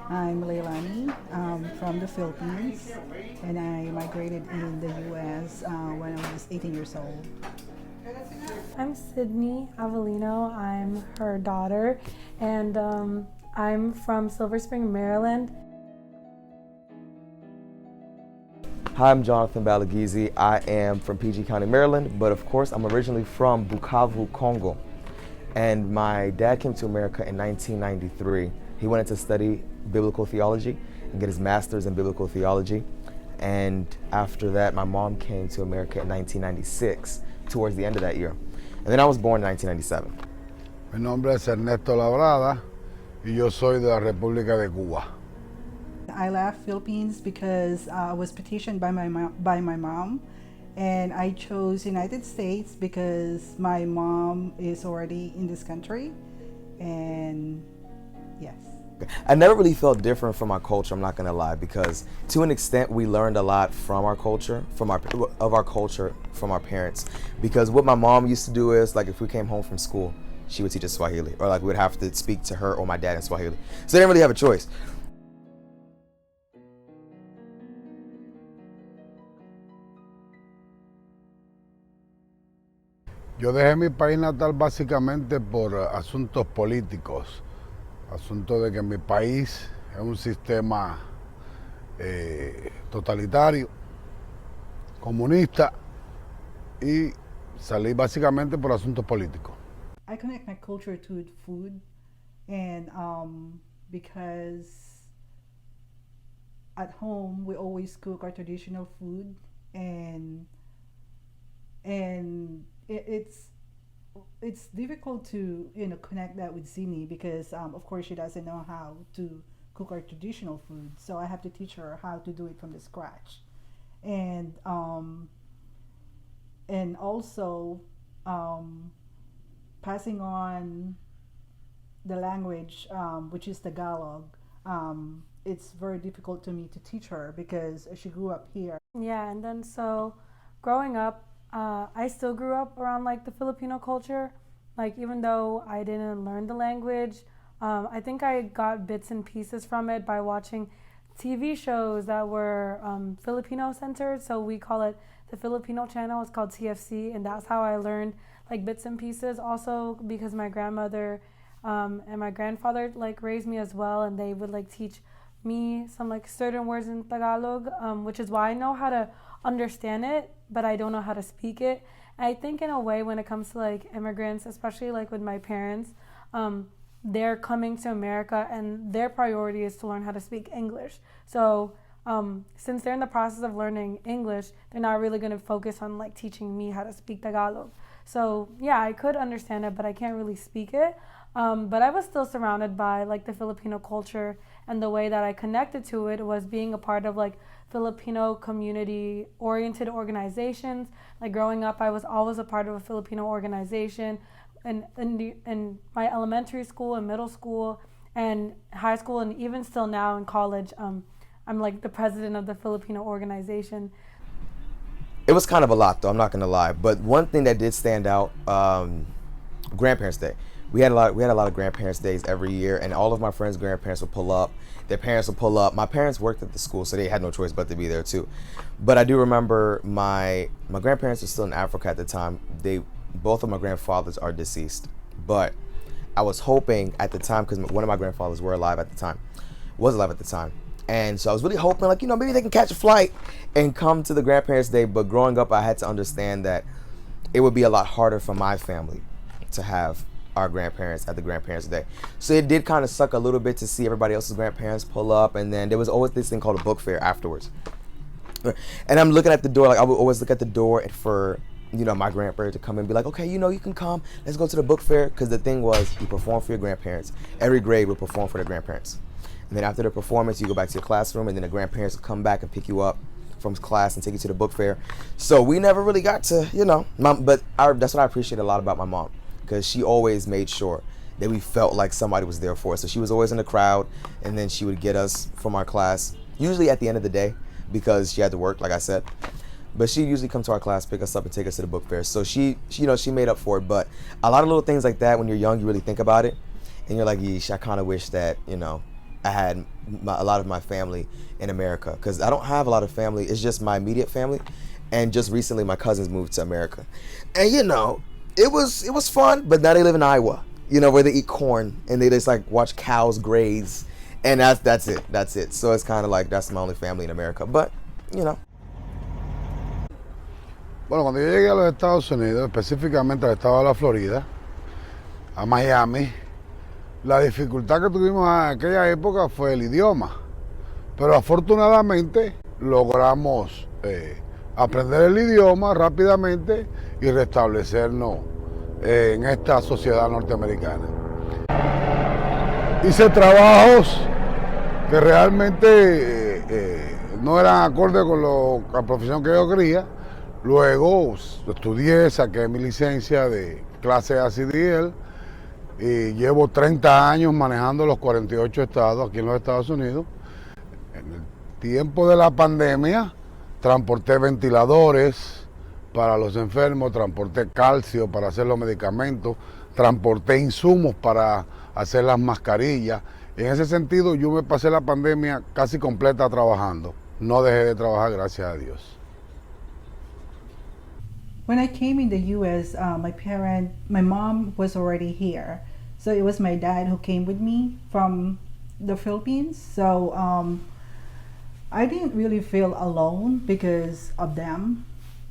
I'm Leilani from the Philippines, and I migrated in the U.S. When I was 18 years old. I'm Sydney Avellino. I'm her daughter, and I'm from Silver Spring, Maryland. Hi, I'm Jonathan Balagizi. I am from PG County, Maryland, but of course I'm originally from Bukavu, Congo. And my dad came to America in 1993. He wanted to study biblical theology and get his master's in biblical theology. And after that, my mom came to America in 1996, towards the end of that year. And then I was born in 1997. Mi nombre es Ernesto Labrada y yo soy de la República de Cuba. I left Philippines because I was petitioned by my mom, and I chose United States because my mom is already in this country, and yes. I never really felt different from my culture, I'm not gonna lie, because to an extent we learned a lot from our culture, from our parents. Because what my mom used to do is, like, if we came home from school, she would teach us Swahili, or like we would have to speak to her or my dad in Swahili. So they didn't really have a choice. Yo dejé mi país natal básicamente por asuntos políticos, asunto de que mi país es un sistema totalitario, comunista, y salí básicamente por asuntos políticos. I connect my culture to food, and because at home we always cook our traditional food, and it's difficult to connect that with Zini because of course she doesn't know how to cook our traditional food, so I have to teach her how to do it from the scratch, and also passing on the language, which is Tagalog. It's very difficult to me to teach her because she grew up here. Yeah, and then so growing up, I still grew up around like the Filipino culture. Like, even though I didn't learn the language, I think I got bits and pieces from it by watching TV shows that were Filipino centered. So we call it the Filipino channel. It's called TFC, and that's how I learned like bits and pieces. Also because my grandmother and my grandfather like raised me as well, and they would like teach me some like certain words in Tagalog, which is why I know how to understand it, but I don't know how to speak it. I think in a way when it comes to like immigrants, especially like with my parents, they're coming to America and their priority is to learn how to speak English. So since they're in the process of learning English, they're not really going to focus on like teaching me how to speak Tagalog. So yeah, I could understand it, but I can't really speak it. But I was still surrounded by like the Filipino culture, and the way that I connected to it was being a part of like Filipino community-oriented organizations. Like growing up, I was always a part of a Filipino organization, and in my elementary school and middle school and high school, and even still now in college, I'm like the president of the Filipino organization. It was kind of a lot though, I'm not gonna lie. But one thing that did stand out, Grandparents' Day. We had a lot of grandparents' days every year, and all of my friends' grandparents would pull up. Their parents would pull up. My parents worked at the school, so they had no choice but to be there too. But I do remember my grandparents were still in Africa at the time. Both of my grandfathers are deceased, but I was hoping at the time, because one of my grandfathers was alive at the time, and so I was really hoping, like, maybe they can catch a flight and come to the Grandparents' Day. But growing up, I had to understand that it would be a lot harder for my family to have our grandparents at the Grandparents' Day. So it did kind of suck a little bit to see everybody else's grandparents pull up, and then there was always this thing called a book fair afterwards. And I'm looking at the door, like I would always look at the door for my grandparents to come and be like, okay, you can come, let's go to the book fair. Because the thing was, you perform for your grandparents. Every grade would perform for their grandparents. And then after the performance, you go back to your classroom, and then the grandparents will come back and pick you up from class and take you to the book fair. So we never really got to, that's what I appreciate a lot about my mom, because she always made sure that we felt like somebody was there for us. So she was always in the crowd, and then she would get us from our class, usually at the end of the day, because she had to work, like I said. but she usually come to our class, pick us up, and take us to the book fair. So she made up for it. But a lot of little things like that, when you're young, you really think about it, and you're like, yeesh, I kind of wish that I had a lot of my family in America, because I don't have a lot of family. It's just my immediate family, and just recently my cousins moved to America, and it was fun. But now they live in Iowa, where they eat corn and they just like watch cows graze, and that's it. So it's kind of like that's my only family in America. But Bueno, cuando yo llegué a los Estados Unidos, específicamente al estado de la Florida, a Miami, la dificultad que tuvimos en aquella época fue el idioma, pero afortunadamente logramos aprender el idioma rápidamente y restablecernos en esta sociedad norteamericana. Hice trabajos que realmente no eran acorde con la profesión que yo quería. Luego estudié, saqué mi licencia de clase ACDL y llevo 30 años manejando los 48 estados aquí en los Estados Unidos. En el tiempo de la pandemia transporté ventiladores para los enfermos, transporté calcio para hacer los medicamentos, transporté insumos para hacer las mascarillas. En ese sentido yo me pasé la pandemia casi completa trabajando. No dejé de trabajar, gracias a Dios. When I came in the U.S., my mom was already here. So it was my dad who came with me from the Philippines. So I didn't really feel alone because of them.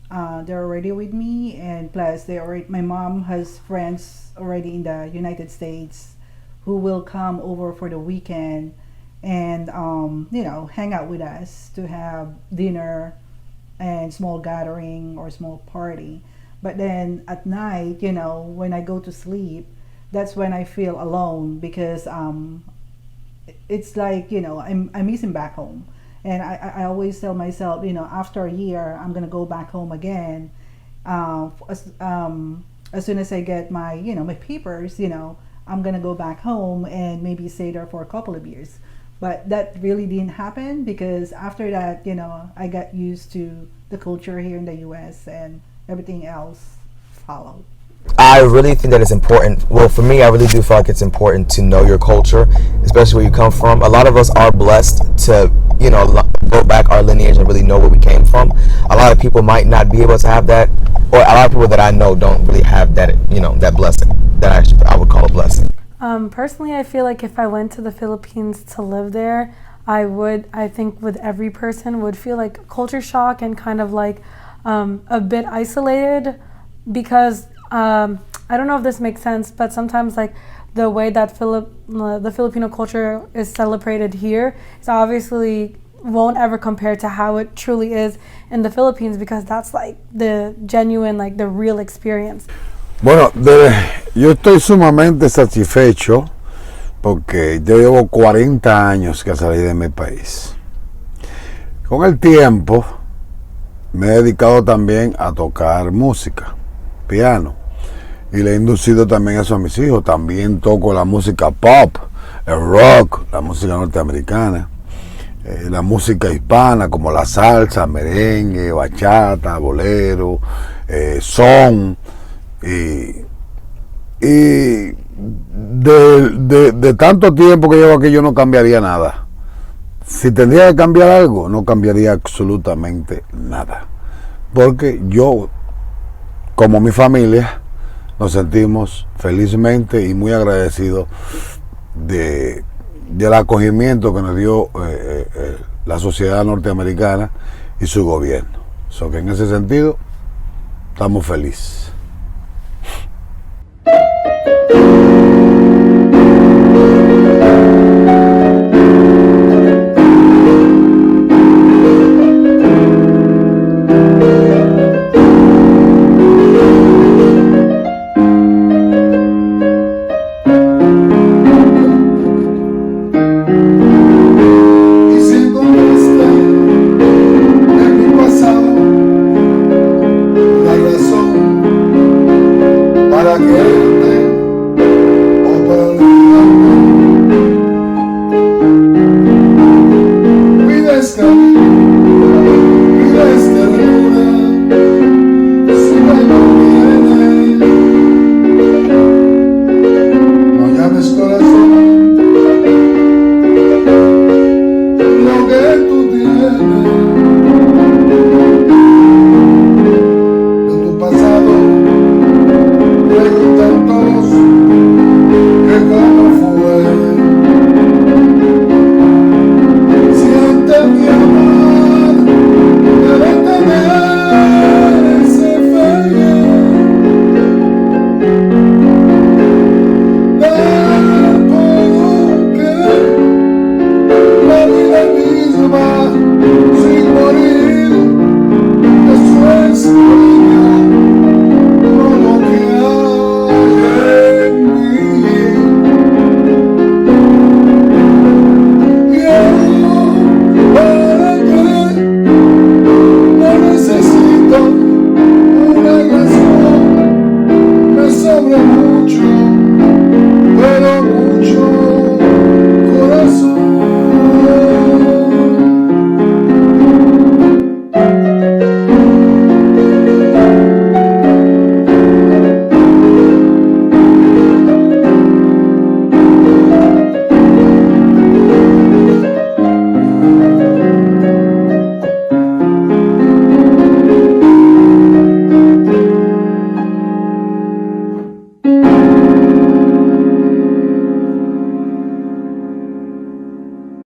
They're already with me, and plus my mom has friends already in the United States who will come over for the weekend and hang out with us to have dinner and small gathering or small party. But then at night, when I go to sleep, that's when I feel alone, because it's like I'm missing back home. And I always tell myself, after a year I'm gonna go back home again. As soon as I get my my papers, I'm gonna go back home and maybe stay there for a couple of years. But that really didn't happen, because after that, I got used to the culture here in the U.S. and everything else followed. I really think that it's important. Well, for me, I really do feel like it's important to know your culture, especially where you come from. A lot of us are blessed to, go back our lineage and really know where we came from. A lot of people might not be able to have that, or a lot of people that I know don't really have that, that blessing that I would call a blessing. Personally, I feel like if I went to the Philippines to live there, I think with every person would feel like culture shock and kind of like a bit isolated, because I don't know if this makes sense, but sometimes like the way that the Filipino culture is celebrated here is obviously won't ever compare to how it truly is in the Philippines, because that's like the genuine, like the real experience. Bueno, yo estoy sumamente satisfecho porque yo llevo 40 años que salí de mi país. Con el tiempo me he dedicado también a tocar música, piano, y le he inducido también eso a mis hijos. También toco la música pop, el rock, la música norteamericana, la música hispana como la salsa, merengue, bachata, bolero, son. Y de tanto tiempo que llevo aquí, yo no cambiaría nada. Si tendría que cambiar algo, no cambiaría absolutamente nada, porque yo, como mi familia, nos sentimos felizmente y muy agradecidos del acogimiento que nos dio la sociedad norteamericana y su gobierno. So que en ese sentido estamos felices. La razón mucho, corazón.